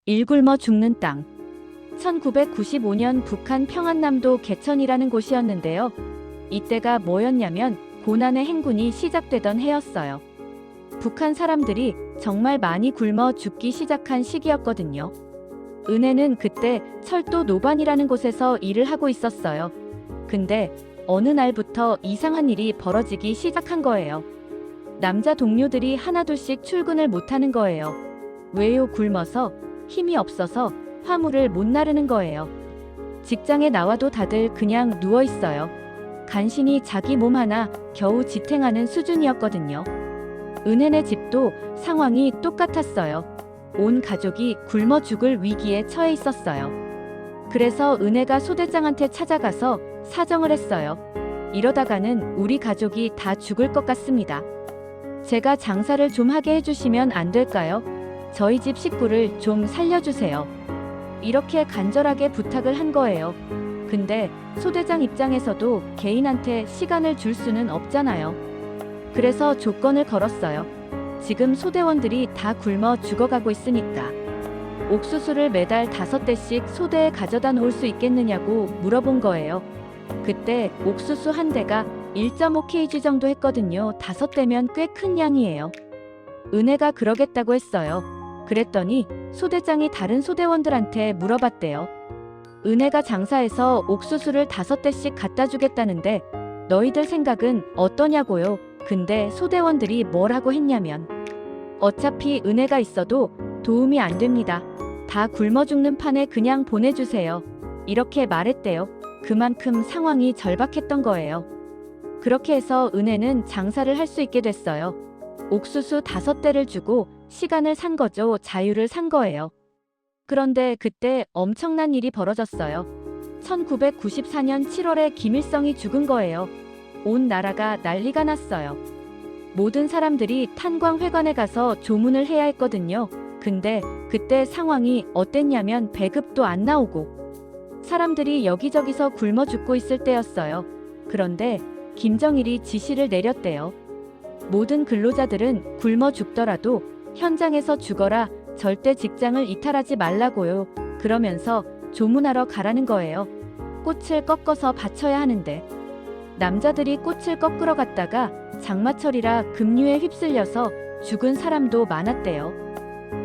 일 굶어 죽는 땅. 1995년 북한 평안남도 개천이라는 곳이었는데요. 이때가 뭐였냐면 고난의 행군이 시작되던 해였어요. 북한 사람들이 정말 많이 굶어 죽기 시작한 시기였거든요. 은혜는 그때 철도 노반이라는 곳에서 일을 하고 있었어요. 근데 어느 날부터 이상한 일이 벌어지기 시작한 거예요. 남자 동료들이 하나둘씩 출근을 못하는 거예요. 왜요? 굶어서, 힘이 없어서, 화물을 못 나르는 거예요. 직장에 나와도 다들 그냥 누워 있어요. 간신히 자기 몸 하나 겨우 지탱하는 수준이었거든요. 은혜네 집도 상황이 똑같았어요. 온 가족이 굶어 죽을 위기에 처해 있었어요. 그래서 은혜가 소대장한테 찾아가서 사정을 했어요. 이러다가는 우리 가족이 다 죽을 것 같습니다. 제가 장사를 좀 하게 해주시면 안 될까요? 저희 집 식구를 좀 살려주세요. 이렇게 간절하게 부탁을 한 거예요. 근데 소대장 입장에서도 개인한테 시간을 줄 수는 없잖아요. 그래서 조건을 걸었어요. 지금 소대원들이 다 굶어 죽어가고 있으니까 옥수수를 매달 5대씩 소대에 가져다 놓을 수 있겠느냐고 물어본 거예요. 그때 옥수수 한 대가 1.5kg 정도 했거든요. 5대면 꽤 큰 양이에요. 은혜가 그러겠다고 했어요. 그랬더니 소대장이 다른 소대원들한테 물어봤대요. 은혜가 장사해서 옥수수를 5대씩 갖다 주겠다는데 너희들 생각은 어떠냐고요. 근데 소대원들이 뭐라고 했냐면 어차피 은혜가 있어도 도움이 안 됩니다. 다 굶어 죽는 판에 그냥 보내주세요. 이렇게 말했대요. 그만큼 상황이 절박했던 거예요. 그렇게 해서 은혜는 장사를 할 수 있게 됐어요. 옥수수 5대를 주고 시간을 산 거죠. 자유를 산 거예요. 그런데 그때 엄청난 일이 벌어졌어요. 1994년 7월에 김일성이 죽은 거예요. 온 나라가 난리가 났어요. 모든 사람들이 탄광회관에 가서 조문을 해야 했거든요. 근데 그때 상황이 어땠냐면 배급도 안 나오고 사람들이 여기저기서 굶어 죽고 있을 때였어요. 그런데 김정일이 지시를 내렸대요. 모든 근로자들은 굶어 죽더라도 현장에서 죽어라. 절대 직장을 이탈하지 말라고요. 그러면서 조문하러 가라는 거예요. 꽃을 꺾어서 바쳐야 하는데 남자들이 꽃을 꺾으러 갔다가 장마철이라 급류에 휩쓸려서 죽은 사람도 많았대요.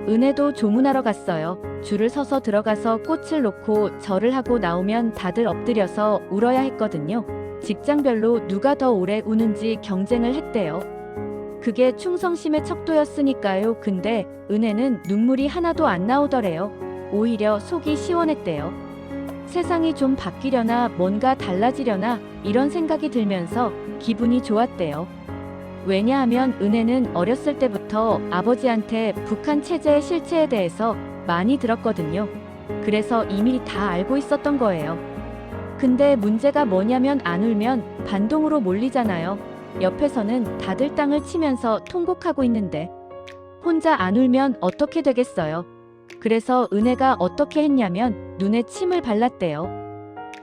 은혜도 조문하러 갔어요. 줄을 서서 들어가서 꽃을 놓고 절을 하고 나오면 다들 엎드려서 울어야 했거든요. 직장별로 누가 더 오래 우는지 경쟁을 했대요. 그게 충성심의 척도였으니까요. 근데 은혜는 눈물이 하나도 안 나오더래요. 오히려 속이 시원했대요. 세상이 좀 바뀌려나 뭔가 달라지려나 이런 생각이 들면서 기분이 좋았대요. 왜냐하면 은혜는 어렸을 때부터 아버지한테 북한 체제의 실체에 대해서 많이 들었거든요. 그래서 이미 다 알고 있었던 거예요. 근데 문제가 뭐냐면 안 울면 반동으로 몰리잖아요. 옆에서는 다들 땅을 치면서 통곡하고 있는데 혼자 안 울면 어떻게 되겠어요? 그래서 은혜가 어떻게 했냐면 눈에 침을 발랐대요.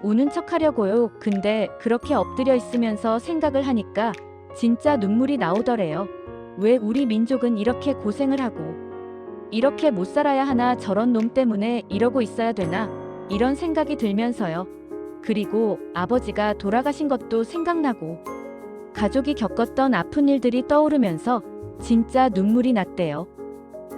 우는 척 하려고요. 근데 그렇게 엎드려 있으면서 생각을 하니까 진짜 눈물이 나오더래요. 왜 우리 민족은 이렇게 고생을 하고 이렇게 못 살아야 하나, 저런 놈 때문에 이러고 있어야 되나, 이런 생각이 들면서요. 그리고 아버지가 돌아가신 것도 생각나고 가족이 겪었던 아픈 일들이 떠오르면서 진짜 눈물이 났대요.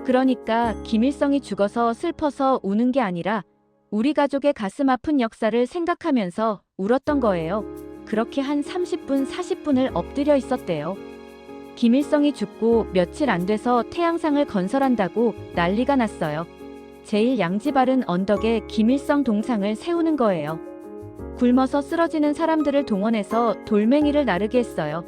그러니까 김일성이 죽어서 슬퍼서 우는 게 아니라 우리 가족의 가슴 아픈 역사를 생각하면서 울었던 거예요. 그렇게 한 30분, 40분을 엎드려 있었대요. 김일성이 죽고 며칠 안 돼서 태양상을 건설한다고 난리가 났어요. 제일 양지 바른 언덕에 김일성 동상을 세우는 거예요. 굶어서 쓰러지는 사람들을 동원해서 돌멩이를 나르게 했어요.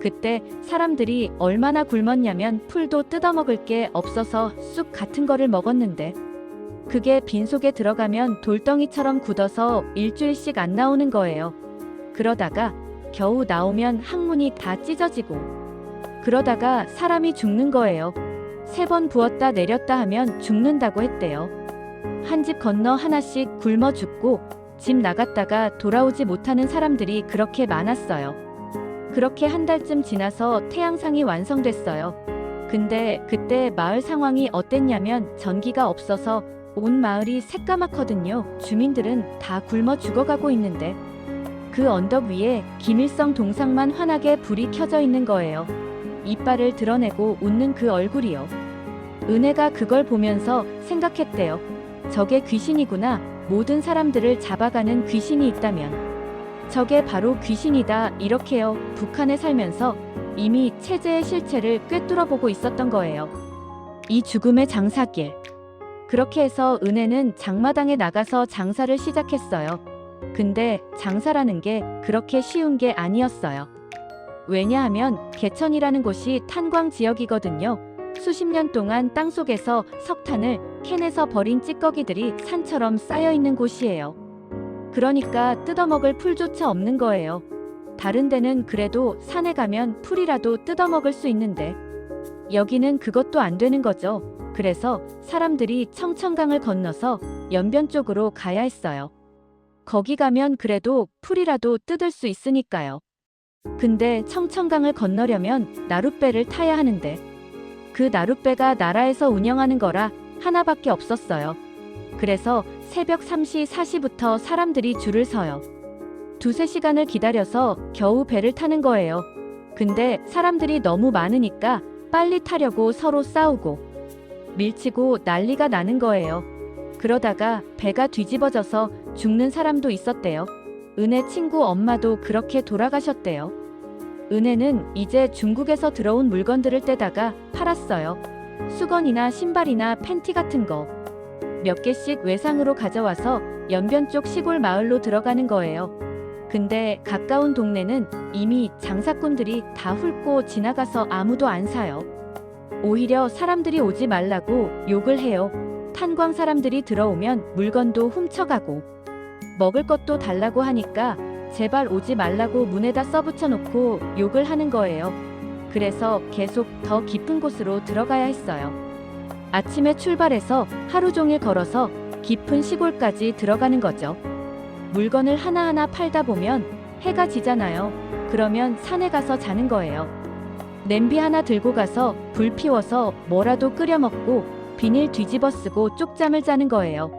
그때 사람들이 얼마나 굶었냐면 풀도 뜯어먹을 게 없어서 쑥 같은 거를 먹었는데 그게 빈속에 들어가면 돌덩이처럼 굳어서 일주일씩 안 나오는 거예요. 그러다가 겨우 나오면 항문이 다 찢어지고 그러다가 사람이 죽는 거예요. 3번 부었다 내렸다 하면 죽는다고 했대요. 한 집 건너 하나씩 굶어 죽고 집 나갔다가 돌아오지 못하는 사람들이 그렇게 많았어요. 그렇게 한 달쯤 지나서 태양상이 완성됐어요. 근데 그때 마을 상황이 어땠냐면 전기가 없어서 온 마을이 새까맣거든요. 주민들은 다 굶어 죽어가고 있는데 그 언덕 위에 김일성 동상만 환하게 불이 켜져 있는 거예요. 이빨을 드러내고 웃는 그 얼굴이요. 은혜가 그걸 보면서 생각했대요. 저게 귀신이구나. 모든 사람들을 잡아가는 귀신이 있다면 저게 바로 귀신이다. 이렇게요. 북한에 살면서 이미 체제의 실체를 꿰뚫어보고 있었던 거예요. 이 죽음의 장사길. 그렇게 해서 은혜는 장마당에 나가서 장사를 시작했어요. 근데 장사라는 게 그렇게 쉬운 게 아니었어요. 왜냐하면 개천이라는 곳이 탄광 지역이거든요. 수십 년 동안 땅속에서 석탄을 캔에서 버린 찌꺼기들이 산처럼 쌓여있는 곳이에요. 그러니까 뜯어먹을 풀조차 없는 거예요. 다른 데는 그래도 산에 가면 풀이라도 뜯어먹을 수 있는데 여기는 그것도 안 되는 거죠. 그래서 사람들이 청천강을 건너서 연변 쪽으로 가야 했어요. 거기 가면 그래도 풀이라도 뜯을 수 있으니까요. 근데 청천강을 건너려면 나룻배를 타야 하는데 그 나룻배가 나라에서 운영하는 거라 하나밖에 없었어요. 그래서 새벽 3시 4시부터 사람들이 줄을 서요. 두세 시간을 기다려서 겨우 배를 타는 거예요. 근데 사람들이 너무 많으니까 빨리 타려고 서로 싸우고 밀치고 난리가 나는 거예요. 그러다가 배가 뒤집어져서 죽는 사람도 있었대요. 은혜 친구 엄마도 그렇게 돌아가셨대요. 은혜는 이제 중국에서 들어온 물건들을 떼다가 팔았어요. 수건이나 신발이나 팬티 같은 거. 몇 개씩 외상으로 가져와서 연변 쪽 시골 마을로 들어가는 거예요. 근데 가까운 동네는 이미 장사꾼들이 다 훑고 지나가서 아무도 안 사요. 오히려 사람들이 오지 말라고 욕을 해요. 탄광 사람들이 들어오면 물건도 훔쳐가고 먹을 것도 달라고 하니까 제발 오지 말라고 문에다 써붙여 놓고 욕을 하는 거예요. 그래서 계속 더 깊은 곳으로 들어가야 했어요. 아침에 출발해서 하루 종일 걸어서 깊은 시골까지 들어가는 거죠. 물건을 하나하나 팔다 보면 해가 지잖아요. 그러면 산에 가서 자는 거예요. 냄비 하나 들고 가서 불 피워서 뭐라도 끓여 먹고 비닐 뒤집어 쓰고 쪽잠을 자는 거예요.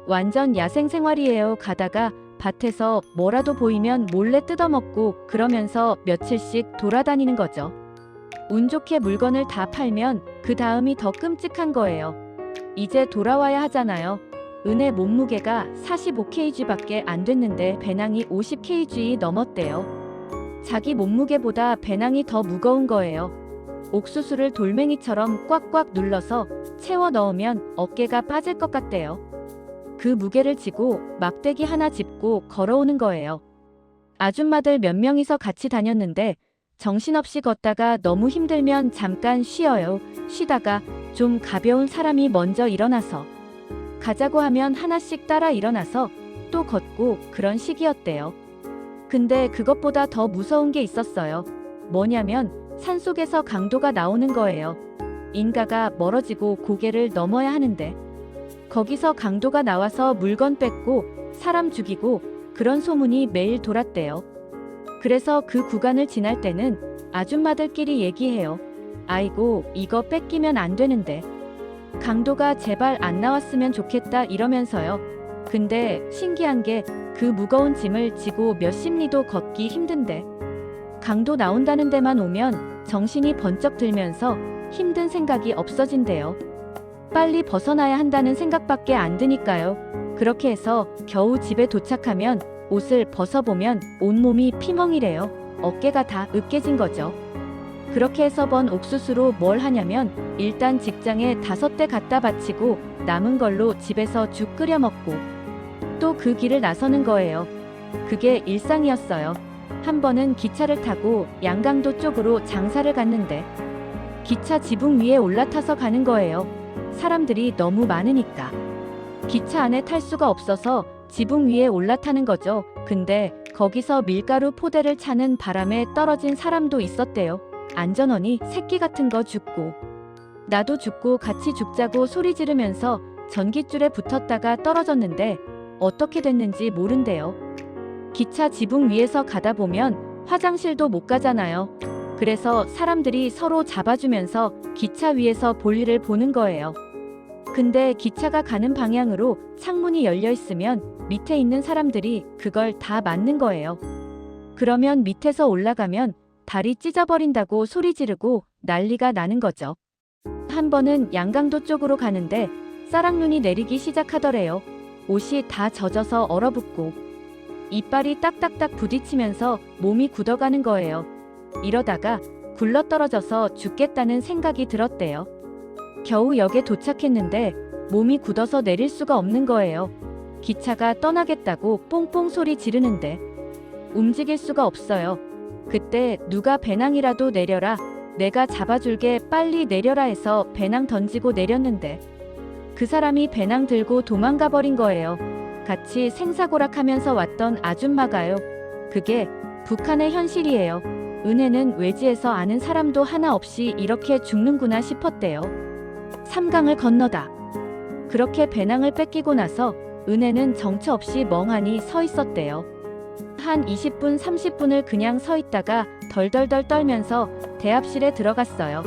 완전 야생 생활이에요. 가다가 밭에서 뭐라도 보이면 몰래 뜯어먹고 그러면서 며칠씩 돌아다니는 거죠. 운 좋게 물건을 다 팔면 그 다음이 더 끔찍한 거예요. 이제 돌아와야 하잖아요. 은혜 몸무게가 45kg밖에 안 됐는데 배낭이 50kg 넘었대요. 자기 몸무게보다 배낭이 더 무거운 거예요. 옥수수를 돌멩이처럼 꽉꽉 눌러서 채워 넣으면 어깨가 빠질 것 같대요. 그 무게를 지고 막대기 하나 짚고 걸어오는 거예요. 아줌마들 몇 명이서 같이 다녔는데 정신없이 걷다가 너무 힘들면 잠깐 쉬어요. 쉬다가 좀 가벼운 사람이 먼저 일어나서 가자고 하면 하나씩 따라 일어나서 또 걷고 그런 식이었대요. 근데 그것보다 더 무서운 게 있었어요. 뭐냐면 산속에서 강도가 나오는 거예요. 인가가 멀어지고 고개를 넘어야 하는데 거기서 강도가 나와서 물건 뺏고 사람 죽이고 그런 소문이 매일 돌았대요. 그래서 그 구간을 지날 때는 아줌마들끼리 얘기해요. 아이고 이거 뺏기면 안 되는데 강도가 제발 안 나왔으면 좋겠다 이러면서요. 근데 신기한 게 그 무거운 짐을 지고 몇십 리도 걷기 힘든데 강도 나온다는 데만 오면 정신이 번쩍 들면서 힘든 생각이 없어진대요. 빨리 벗어나야 한다는 생각밖에 안 드니까요. 그렇게 해서 겨우 집에 도착하면 옷을 벗어보면 온몸이 피멍이래요. 어깨가 다 으깨진 거죠. 그렇게 해서 번 옥수수로 뭘 하냐면 일단 직장에 5대 갖다 바치고 남은 걸로 집에서 죽 끓여 먹고 또 그 길을 나서는 거예요. 그게 일상이었어요. 한 번은 기차를 타고 양강도 쪽으로 장사를 갔는데 기차 지붕 위에 올라타서 가는 거예요. 사람들이 너무 많으니까 기차 안에 탈 수가 없어서 지붕 위에 올라타는 거죠. 근데 거기서 밀가루 포대를 차는 바람에 떨어진 사람도 있었대요. 안전원이 새끼 같은 거 죽고 나도 죽고 같이 죽자고 소리 지르면서 전깃줄에 붙었다가 떨어졌는데 어떻게 됐는지 모른대요. 기차 지붕 위에서 가다 보면 화장실도 못 가잖아요. 그래서 사람들이 서로 잡아주면서 기차 위에서 볼일을 보는 거예요. 근데 기차가 가는 방향으로 창문이 열려 있으면 밑에 있는 사람들이 그걸 다 맞는 거예요. 그러면 밑에서 올라가면 다리 찢어버린다고 소리 지르고 난리가 나는 거죠. 한 번은 양강도 쪽으로 가는데 쌀락눈이 내리기 시작하더래요. 옷이 다 젖어서 얼어붙고 이빨이 딱딱딱 부딪히면서 몸이 굳어가는 거예요. 이러다가 굴러떨어져서 죽겠다는 생각이 들었대요. 겨우 역에 도착했는데 몸이 굳어서 내릴 수가 없는 거예요. 기차가 떠나겠다고 뽕뽕 소리 지르는데 움직일 수가 없어요. 그때 누가 배낭이라도 내려라, 내가 잡아줄게, 빨리 내려라 해서 배낭 던지고 내렸는데 그 사람이 배낭 들고 도망가 버린 거예요. 같이 생사고락하면서 왔던 아줌마가요. 그게 북한의 현실이에요. 은혜는 외지에서 아는 사람도 하나 없이 이렇게 죽는구나 싶었대요. 삼강을 건너다. 그렇게 배낭을 뺏기고 나서 은혜는 정처 없이 멍하니 서 있었대요. 한 20분 30분을 그냥 서 있다가 덜덜덜 떨면서 대합실에 들어갔어요.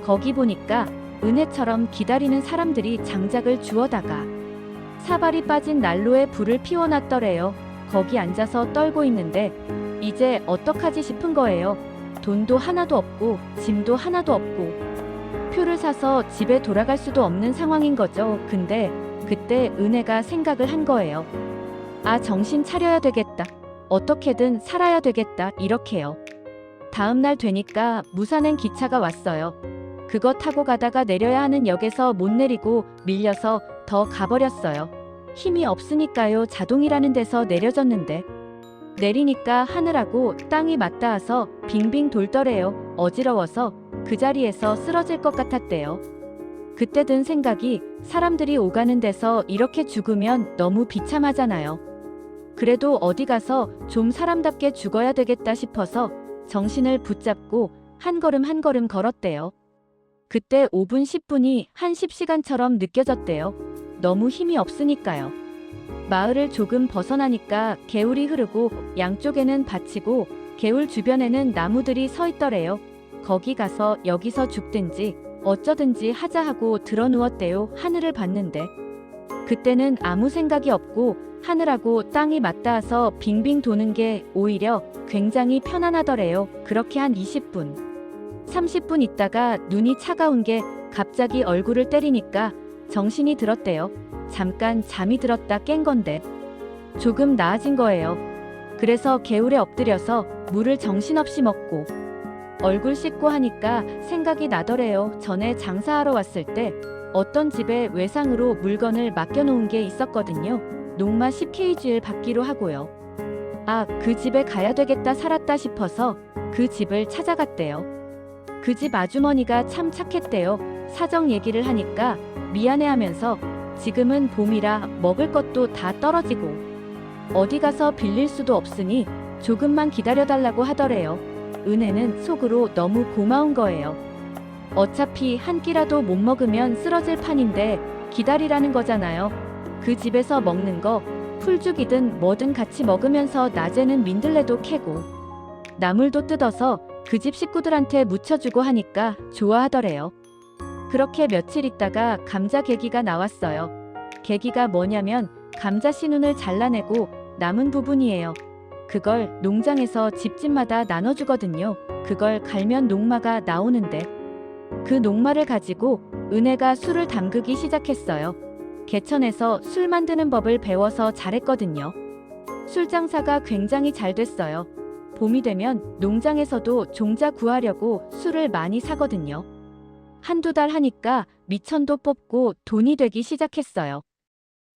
거기 보니까 은혜처럼 기다리는 사람들이 장작을 주워다가 사발이 빠진 난로에 불을 피워놨더래요. 거기 앉아서 떨고 있는데 이제 어떡하지 싶은 거예요. 돈도 하나도 없고 짐도 하나도 없고 표를 사서 집에 돌아갈 수도 없는 상황인 거죠. 근데 그때 은혜가 생각을 한 거예요. 아, 정신 차려야 되겠다. 어떻게든 살아야 되겠다. 이렇게요. 다음 날 되니까 무산행 기차가 왔어요. 그거 타고 가다가 내려야 하는 역에서 못 내리고 밀려서 더 가버렸어요. 힘이 없으니까요. 자동이라는 데서 내려졌는데 내리니까 하늘하고 땅이 맞닿아서 빙빙 돌더래요. 어지러워서 그 자리에서 쓰러질 것 같았대요. 그때 든 생각이 사람들이 오가는 데서 이렇게 죽으면 너무 비참하잖아요. 그래도 어디 가서 좀 사람답게 죽어야 되겠다 싶어서 정신을 붙잡고 한 걸음 한 걸음 걸었대요. 그때 5분 10분이 한 10시간처럼 느껴졌대요. 너무 힘이 없으니까요. 마을을 조금 벗어나니까 개울이 흐르고 양쪽에는 밭이고 개울 주변에는 나무들이 서 있더래요. 거기 가서 여기서 죽든지 어쩌든지 하자 하고 들어누웠대요. 하늘을 봤는데 그때는 아무 생각이 없고 하늘하고 땅이 맞닿아서 빙빙 도는 게 오히려 굉장히 편안하더래요. 그렇게 한 20분 30분 있다가 눈이 차가운 게 갑자기 얼굴을 때리니까 정신이 들었대요. 잠깐 잠이 들었다 깬 건데 조금 나아진 거예요. 그래서 개울에 엎드려서 물을 정신없이 먹고 얼굴 씻고 하니까 생각이 나더래요. 전에 장사하러 왔을 때 어떤 집에 외상으로 물건을 맡겨놓은 게 있었거든요. 녹마 10kg를 받기로 하고요. 아, 그 집에 가야 되겠다 살았다 싶어서 그 집을 찾아갔대요. 그 집 아주머니가 참 착했대요. 사정 얘기를 하니까 미안해하면서 지금은 봄이라 먹을 것도 다 떨어지고 어디 가서 빌릴 수도 없으니 조금만 기다려달라고 하더래요. 은혜는 속으로 너무 고마운 거예요. 어차피 한 끼라도 못 먹으면 쓰러질 판인데 기다리라는 거잖아요. 그 집에서 먹는 거 풀죽이든 뭐든 같이 먹으면서 낮에는 민들레도 캐고 나물도 뜯어서 그 집 식구들한테 묻혀주고 하니까 좋아하더래요. 그렇게 며칠 있다가 감자 계기가 나왔어요. 계기가 뭐냐면 감자 씨눈을 잘라내고 남은 부분이에요. 그걸 농장에서 집집마다 나눠주거든요. 그걸 갈면 녹마가 나오는데 그 녹마를 가지고 은혜가 술을 담그기 시작했어요. 개천에서 술 만드는 법을 배워서 잘했거든요. 술 장사가 굉장히 잘 됐어요. 봄이 되면 농장에서도 종자 구하려고 술을 많이 사거든요. 한두 달 하니까 미천도 뽑고 돈이 되기 시작했어요.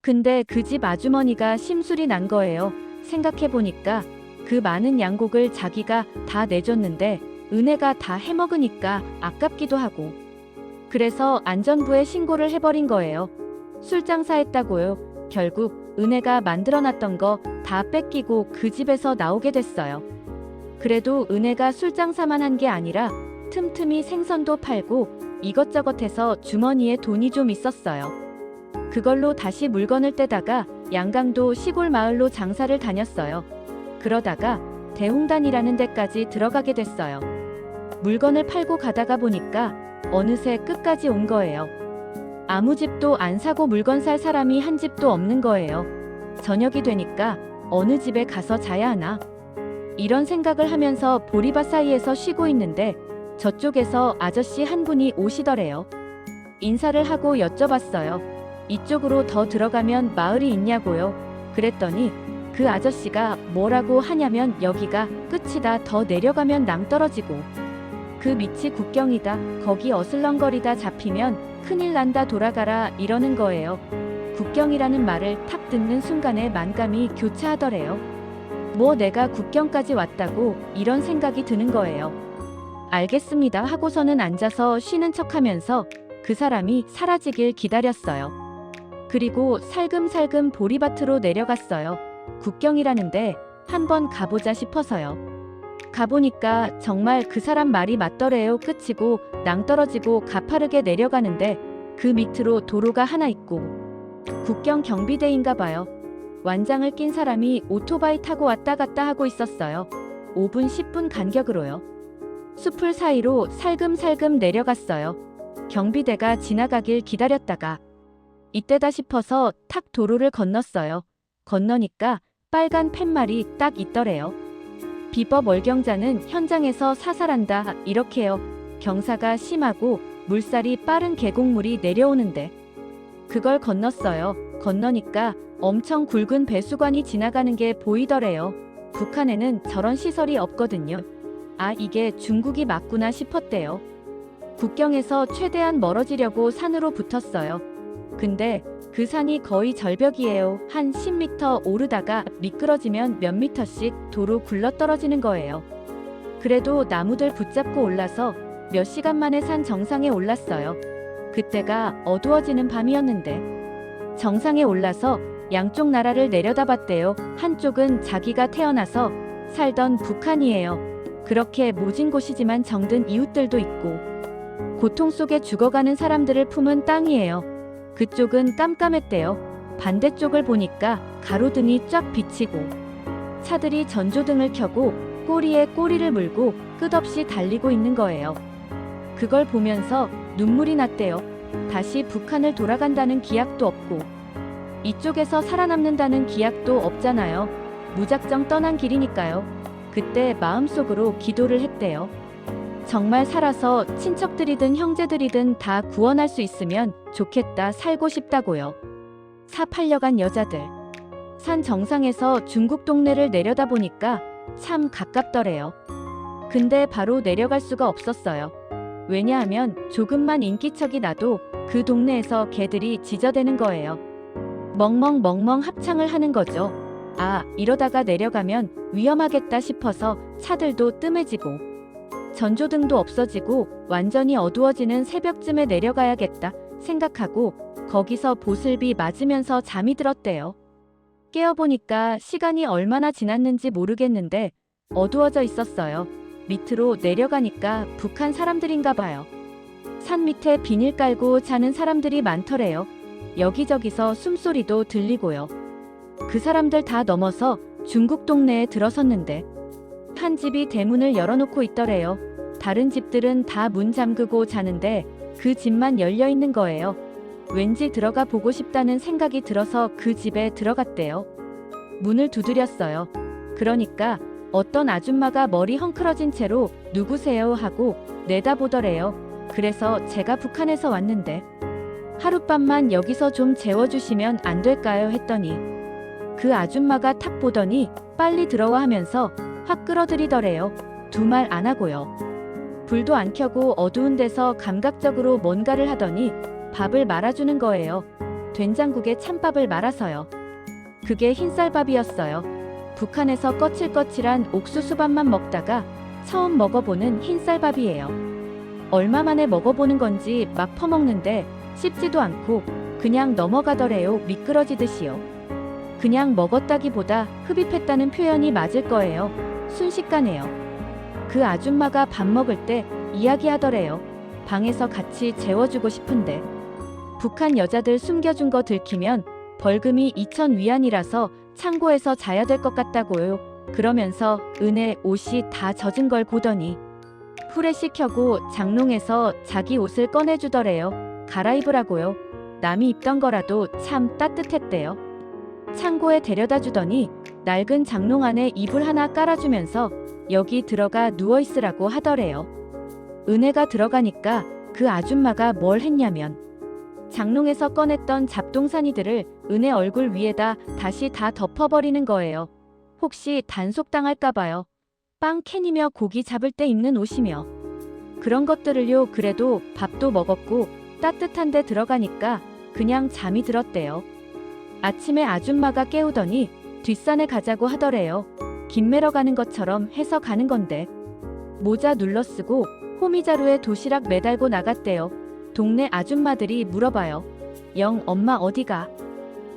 근데 그 집 아주머니가 심술이 난 거예요. 생각해보니까 그 많은 양곡을 자기가 다 내줬는데 은혜가 다 해먹으니까 아깝기도 하고 그래서 안전부에 신고를 해버린 거예요. 술 장사했다고요. 결국 은혜가 만들어놨던 거 다 뺏기고 그 집에서 나오게 됐어요. 그래도 은혜가 술 장사만 한 게 아니라 틈틈이 생선도 팔고 이것저것 해서 주머니에 돈이 좀 있었어요. 그걸로 다시 물건을 떼다가 양강도 시골 마을로 장사를 다녔어요. 그러다가 대홍단이라는 데까지 들어가게 됐어요. 물건을 팔고 가다가 보니까 어느새 끝까지 온 거예요. 아무 집도 안 사고 물건 살 사람이 한 집도 없는 거예요. 저녁이 되니까 어느 집에 가서 자야 하나? 이런 생각을 하면서 보리밭 사이에서 쉬고 있는데 저쪽에서 아저씨 한 분이 오시더래요. 인사를 하고 여쭤봤어요. 이쪽으로 더 들어가면 마을이 있냐고요. 그랬더니 그 아저씨가 뭐라고 하냐면 여기가 끝이다. 더 내려가면 낭떠러지고 그 밑이 국경이다. 거기 어슬렁거리다 잡히면 큰일 난다. 돌아가라 이러는 거예요. 국경이라는 말을 탁 듣는 순간에 만감이 교차하더래요. 뭐 내가 국경까지 왔다고 이런 생각이 드는 거예요. 알겠습니다 하고서는 앉아서 쉬는 척하면서 그 사람이 사라지길 기다렸어요. 그리고 살금살금 보리밭으로 내려갔어요. 국경이라는데 한번 가보자 싶어서요. 가보니까 정말 그 사람 말이 맞더래요. 끝이고 낭떠러지고 가파르게 내려가는데 그 밑으로 도로가 하나 있고 국경 경비대인가 봐요. 완장을 낀 사람이 오토바이 타고 왔다 갔다 하고 있었어요. 5분 10분 간격으로요. 숲을 사이로 살금살금 내려갔어요. 경비대가 지나가길 기다렸다가 이때다 싶어서 탁 도로를 건넜어요. 건너니까 빨간 팻말이 딱 있더래요. 비법 월경자는 현장에서 사살한다 이렇게요. 경사가 심하고 물살이 빠른 계곡물이 내려오는데 그걸 건넜어요. 건너니까 엄청 굵은 배수관이 지나가는 게 보이더래요. 북한에는 저런 시설이 없거든요. 아, 이게 중국이 맞구나 싶었대요. 국경에서 최대한 멀어지려고 산으로 붙었어요. 근데 그 산이 거의 절벽이에요. 한 10m 오르다가 미끄러지면 몇 미터씩 도로 굴러떨어지는 거예요. 그래도 나무들 붙잡고 올라서 몇 시간 만에 산 정상에 올랐어요. 그때가 어두워지는 밤이었는데 정상에 올라서 양쪽 나라를 내려다봤대요. 한쪽은 자기가 태어나서 살던 북한이에요. 그렇게 모진 곳이지만 정든 이웃들도 있고 고통 속에 죽어가는 사람들을 품은 땅이에요. 그쪽은 깜깜했대요. 반대쪽을 보니까 가로등이 쫙 비치고 차들이 전조등을 켜고 꼬리에 꼬리를 물고 끝없이 달리고 있는 거예요. 그걸 보면서 눈물이 났대요. 다시 북한을 돌아간다는 기약도 없고 이쪽에서 살아남는다는 기약도 없잖아요. 무작정 떠난 길이니까요. 그때 마음속으로 기도를 했대요. 정말 살아서 친척들이든 형제들이든 다 구원할 수 있으면 좋겠다. 살고 싶다고요. 사 팔려간 여자들. 산 정상에서 중국 동네를 내려다보니까 참 가깝더래요. 근데 바로 내려갈 수가 없었어요. 왜냐하면 조금만 인기척이 나도 그 동네에서 개들이 짖어대는 거예요. 멍멍멍멍 합창을 하는 거죠. 아, 이러다가 내려가면 위험하겠다 싶어서 차들도 뜸해지고 전조등도 없어지고 완전히 어두워지는 새벽쯤에 내려가야겠다 생각하고 거기서 보슬비 맞으면서 잠이 들었대요. 깨어보니까 시간이 얼마나 지났는지 모르겠는데 어두워져 있었어요. 밑으로 내려가니까 북한 사람들인가 봐요. 산 밑에 비닐 깔고 자는 사람들이 많더래요. 여기저기서 숨소리도 들리고요. 그 사람들 다 넘어서 중국 동네에 들어섰는데 한 집이 대문을 열어놓고 있더래요. 다른 집들은 다 문 잠그고 자는데 그 집만 열려 있는 거예요. 왠지 들어가 보고 싶다는 생각이 들어서 그 집에 들어갔대요. 문을 두드렸어요. 그러니까 어떤 아줌마가 머리 헝클어진 채로 누구세요 하고 내다보더래요. 그래서 제가 북한에서 왔는데 하룻밤만 여기서 좀 재워주시면 안 될까요 했더니 그 아줌마가 탁 보더니 빨리 들어와 하면서 확 끌어들이더래요. 두 말 안 하고요. 불도 안 켜고 어두운 데서 감각적으로 뭔가를 하더니 밥을 말아주는 거예요. 된장국에 찬밥을 말아서요. 그게 흰쌀밥이었어요. 북한에서 거칠거칠한 옥수수밥만 먹다가 처음 먹어보는 흰쌀밥이에요. 얼마 만에 먹어보는 건지 막 퍼먹는데 씹지도 않고 그냥 넘어가더래요. 미끄러지듯이요. 그냥 먹었다기보다 흡입했다는 표현이 맞을 거예요. 순식간에요. 그 아줌마가 밥 먹을 때 이야기하더래요. 방에서 같이 재워주고 싶은데 북한 여자들 숨겨준 거 들키면 벌금이 2,000위안이라서 창고에서 자야 될 것 같다고요. 그러면서 은혜 옷이 다 젖은 걸 보더니 후레쉬 켜고 장롱에서 자기 옷을 꺼내주더래요. 갈아입으라고요. 남이 입던 거라도 참 따뜻했대요. 창고에 데려다 주더니 낡은 장롱 안에 이불 하나 깔아주면서 여기 들어가 누워있으라고 하더래요. 은혜가 들어가니까 그 아줌마가 뭘 했냐면 장롱에서 꺼냈던 잡동사니들을 은혜 얼굴 위에다 다시 다 덮어버리는 거예요. 혹시 단속당할까봐요. 빵 캔이며 고기 잡을 때 입는 옷이며 그런 것들을요. 그래도 밥도 먹었고 따뜻한 데 들어가니까 그냥 잠이 들었대요. 아침에 아줌마가 깨우더니 뒷산에 가자고 하더래요. 김 매러 가는 것처럼 해서 가는 건데 모자 눌러쓰고 호미자루에 도시락 매달고 나갔대요. 동네 아줌마들이 물어봐요. 영 엄마 어디가?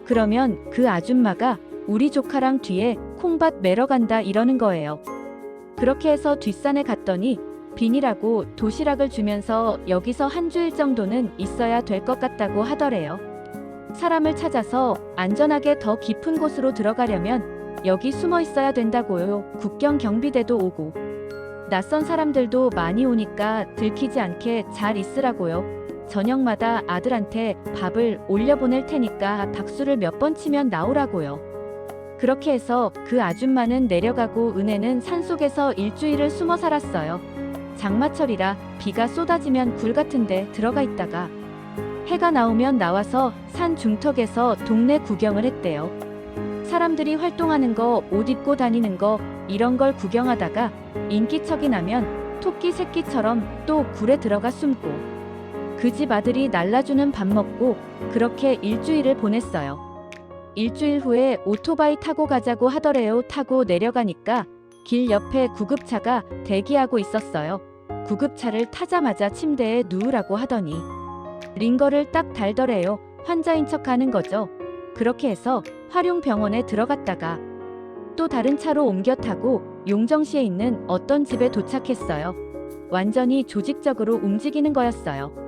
그러면 그 아줌마가 우리 조카랑 뒤에 콩밭 매러 간다 이러는 거예요. 그렇게 해서 뒷산에 갔더니 비닐하고 도시락을 주면서 여기서 한 주일 정도는 있어야 될 것 같다고 하더래요. 사람을 찾아서 안전하게 더 깊은 곳으로 들어가려면 여기 숨어 있어야 된다고요. 국경 경비대도 오고 낯선 사람들도 많이 오니까 들키지 않게 잘 있으라고요. 저녁마다 아들한테 밥을 올려보낼 테니까 박수를 몇 번 치면 나오라고요. 그렇게 해서 그 아줌마는 내려가고 은혜는 산속에서 일주일을 숨어 살았어요. 장마철이라 비가 쏟아지면 굴 같은데 들어가 있다가 해가 나오면 나와서 산 중턱에서 동네 구경을 했대요. 사람들이 활동하는 거, 옷 입고 다니는 거 이런 걸 구경하다가 인기척이 나면 토끼 새끼처럼 또 굴에 들어가 숨고 그 집 아들이 날라주는 밥 먹고 그렇게 일주일을 보냈어요. 일주일 후에 오토바이 타고 가자고 하더래요. 타고 내려가니까 길 옆에 구급차가 대기하고 있었어요. 구급차를 타자마자 침대에 누우라고 하더니 링거를 딱 달더래요. 환자인 척 하는 거죠. 그렇게 해서 화룡병원에 들어갔다가 또 다른 차로 옮겨 타고 용정시에 있는 어떤 집에 도착했어요. 완전히 조직적으로 움직이는 거였어요.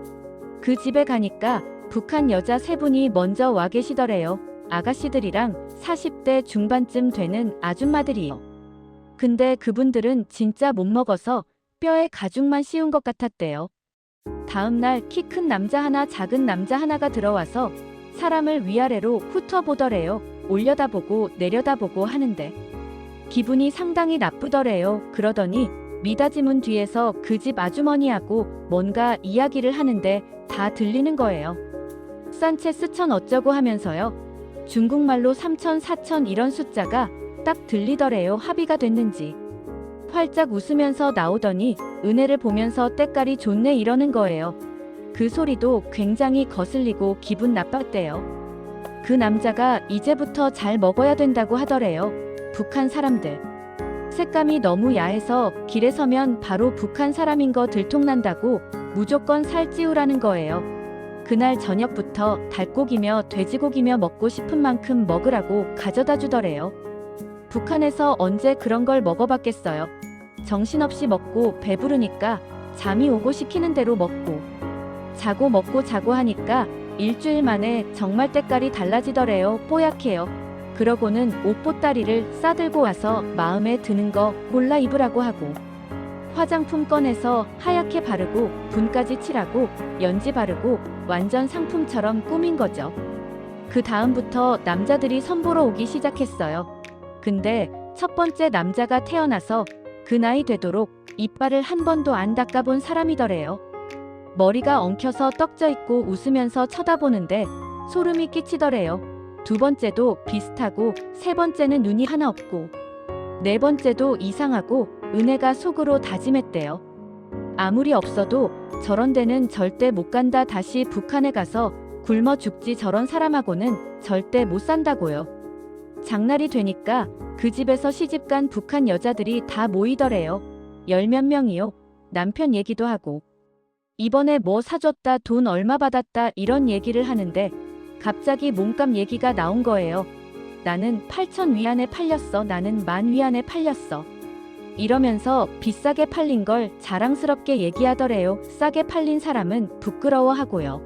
그 집에 가니까 북한 여자 3분이 먼저 와 계시더래요. 아가씨들이랑 40대 중반쯤 되는 아줌마들이요. 근데 그분들은 진짜 못 먹어서 뼈에 가죽만 씌운 것 같았대요. 다음날 키 큰 남자 하나 작은 남자 하나가 들어와서 사람을 위아래로 훑어보더래요. 올려다보고 내려다보고 하는데 기분이 상당히 나쁘더래요. 그러더니 미닫이 문 뒤에서 그 집 아주머니하고 뭔가 이야기를 하는데 다 들리는 거예요. 산채 스천 어쩌고 하면서요. 중국말로 3천 4천 이런 숫자가 딱 들리더래요. 합의가 됐는지. 활짝 웃으면서 나오더니 은혜를 보면서 때깔이 좋네 이러는 거예요. 그 소리도 굉장히 거슬리고 기분 나빴대요. 그 남자가 이제부터 잘 먹어야 된다고 하더래요. 북한 사람들. 색감이 너무 야해서 길에 서면 바로 북한 사람인 거 들통난다고 무조건 살 찌우라는 거예요. 그날 저녁부터 닭고기며 돼지고기며 먹고 싶은 만큼 먹으라고 가져다 주더래요. 북한에서 언제 그런 걸 먹어봤겠어요. 정신없이 먹고 배부르니까 잠이 오고 시키는 대로 먹고 자고 먹고 자고 하니까 일주일 만에 정말 때깔이 달라지더래요. 뽀얗게요. 그러고는 옷보따리를 싸들고 와서 마음에 드는 거 골라 입으라고 하고 화장품 꺼내서 하얗게 바르고 분까지 칠하고 연지 바르고 완전 상품처럼 꾸민 거죠. 그 다음부터 남자들이 선보러 오기 시작했어요. 근데 첫 번째 남자가 태어나서 그 나이 되도록 이빨을 한 번도 안 닦아본 사람이더래요. 머리가 엉켜서 떡져 있고 웃으면서 쳐다보는데 소름이 끼치더래요. 두 번째도 비슷하고 세 번째는 눈이 하나 없고 네 번째도 이상하고 은혜가 속으로 다짐했대요. 아무리 없어도 저런 데는 절대 못 간다. 다시 북한에 가서 굶어 죽지 저런 사람하고는 절대 못 산다고요. 장날이 되니까 그 집에서 시집간 북한 여자들이 다 모이더래요. 10몇 명이요. 남편 얘기도 하고 이번에 뭐 사줬다 돈 얼마 받았다 이런 얘기를 하는데 갑자기 몸값 얘기가 나온 거예요. 나는 8천 위안에 팔렸어. 나는 10,000 위안에 팔렸어. 이러면서 비싸게 팔린 걸 자랑스럽게 얘기하더래요. 싸게 팔린 사람은 부끄러워하고요.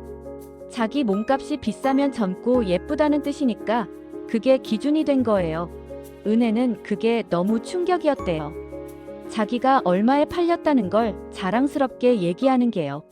자기 몸값이 비싸면 젊고 예쁘다는 뜻이니까 그게 기준이 된 거예요. 은혜는 그게 너무 충격이었대요. 자기가 얼마에 팔렸다는 걸 자랑스럽게 얘기하는 게요.